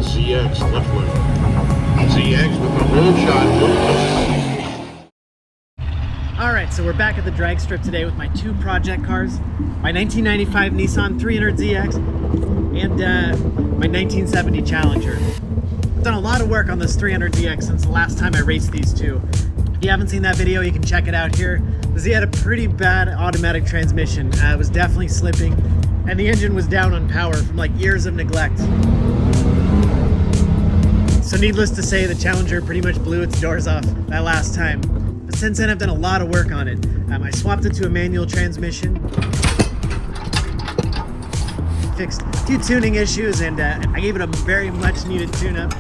ZX left wing. ZX with the roll shot. Alright, so we're back at the drag strip today with my two project cars. My 1995 Nissan 300ZX and my 1970 Challenger. I've done a lot of work on this 300ZX since the last time I raced these two. If you haven't seen that video, you can check it out here. The Z had a pretty bad automatic transmission. It was definitely slipping, and the engine was down on power from like years of neglect. So needless to say, the Challenger pretty much blew its doors off that last time. But since then, I've done a lot of work on it. I swapped it to a manual transmission, fixed a few tuning issues, and I gave it a very much needed tune-up.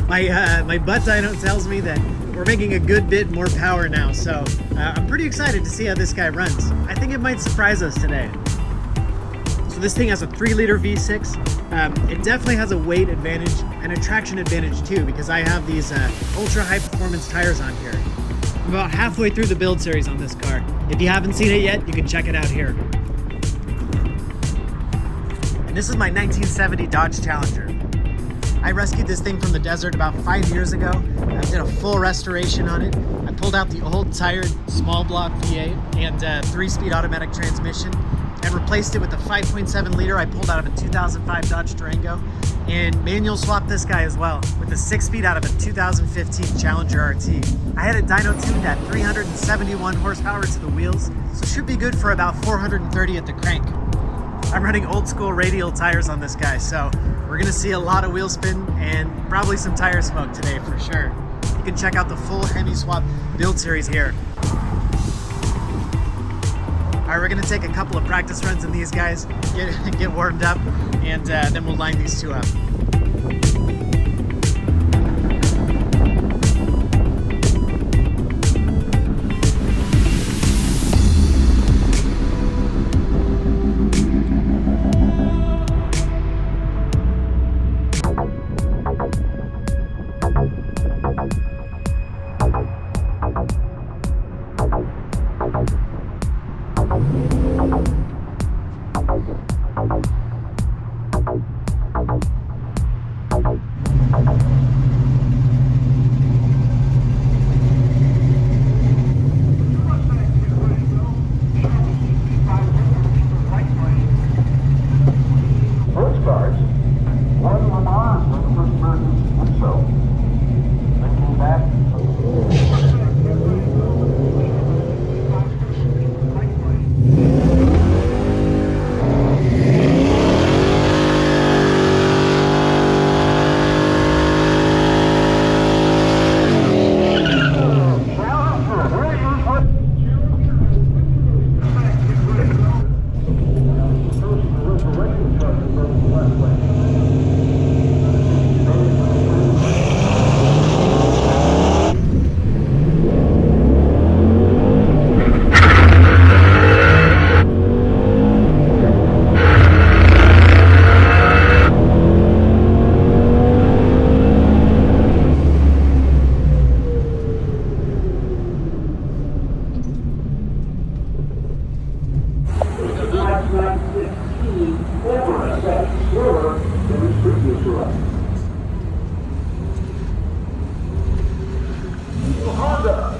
My butt dyno tells me that we're making a good bit more power now, so I'm pretty excited to see how this guy runs. I think it might surprise us today. So this thing has a 3-liter V6. It definitely has a weight advantage and a traction advantage too, because I have these ultra high performance tires on here. I'm about halfway through the build series on this car. If you haven't seen it yet, you can check it out here. And this is my 1970 Dodge Challenger. I rescued this thing from the desert about 5 years ago. I did a full restoration on it. I pulled out the old tired small block V8 and 3-speed automatic transmission and replaced it with the 5.7 liter I pulled out of a 2005 Dodge Durango, and manual swapped this guy as well with the 6-speed out of a 2015 Challenger RT. I had it dyno tuned at 371 horsepower to the wheels, so should be good for about 430 at the crank. I'm running old school radial tires on this guy, so we're gonna see a lot of wheel spin and probably some tire smoke today for sure. You can check out the full Hemi swap build series here. Alright, we're gonna take a couple of practice runs in these guys, get warmed up, and then we'll line these two up.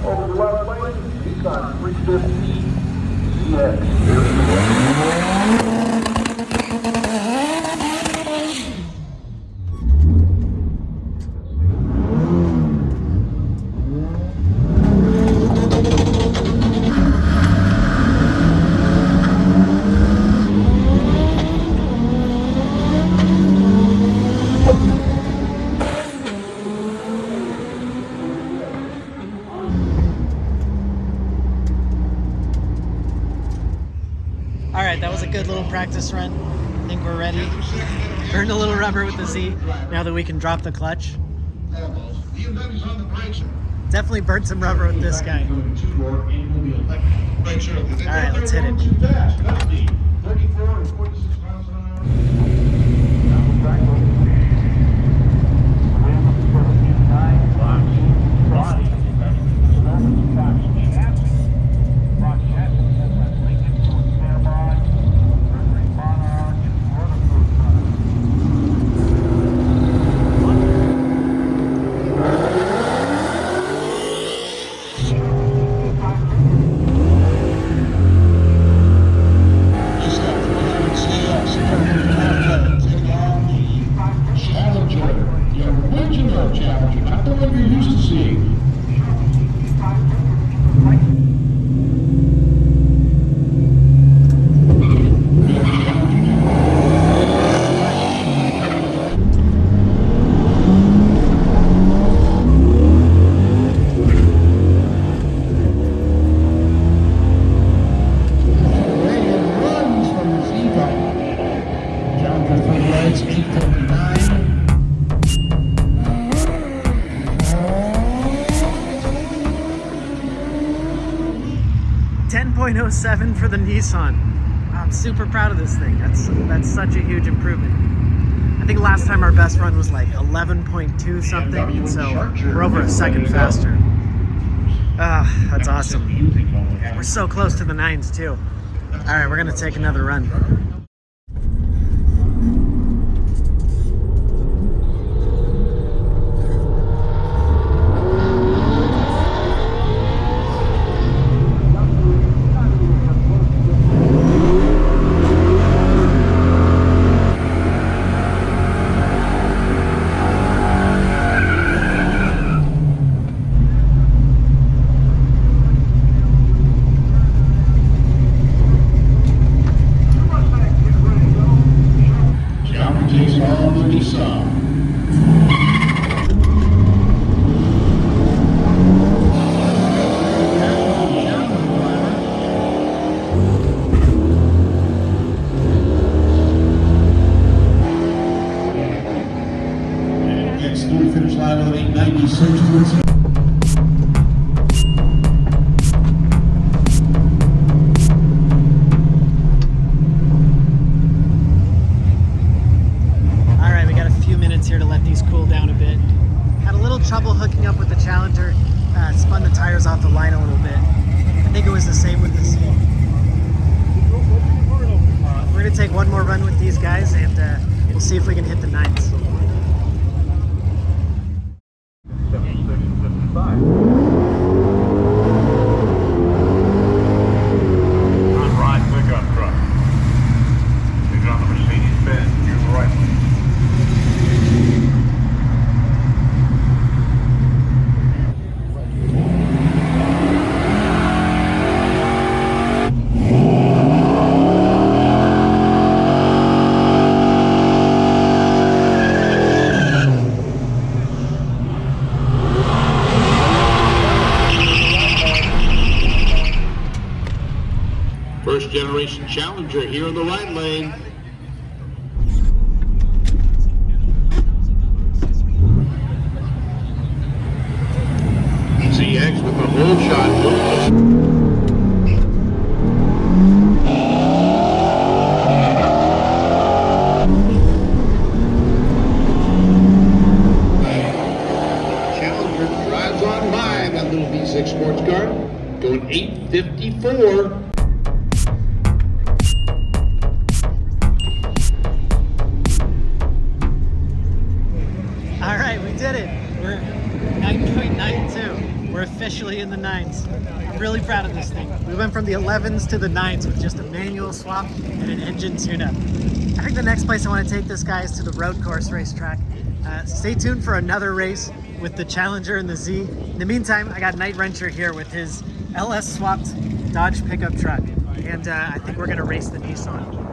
Over the left lane, Nissan 350 ZX. Alright, that was a good little practice run. I think we're ready. Burned a little rubber with the Z, now that we can drop the clutch. Definitely burnt some rubber with this guy. Alright, let's hit it. 907 for the Nissan. I'm super proud of this thing. That's such a huge improvement. I think last time our best run was like 11.2 something, so we're over a second faster. Ah, that's awesome. We're so close to the 9s too. All right, we're gonna take another run. Finish line with an 896. All right, we got a few minutes here to let these cool down a bit. Had a little trouble hooking up with the Challenger. Spun the tires off the line a little bit. I think it was the same with the Z. We're gonna take one more run with these guys, and we'll see if we can hit the 9s. Ride pickup truck. He's on the Mercedes-Benz. You're right. First generation Challenger here in the right lane. ZX with the whole shot. Challenger drives on by that little V6 sports car, going 854. All right, we did it. We're 9.92. We're officially in the 9s. I'm really proud of this thing. We went from the 11s to the 9s with just a manual swap and an engine tune-up. I think the next place I want to take this guy is to the road course racetrack. Stay tuned for another race with the Challenger and the Z. In the meantime, I got Night Wrencher here with his LS swapped Dodge pickup truck, and I think we're gonna race the Nissan.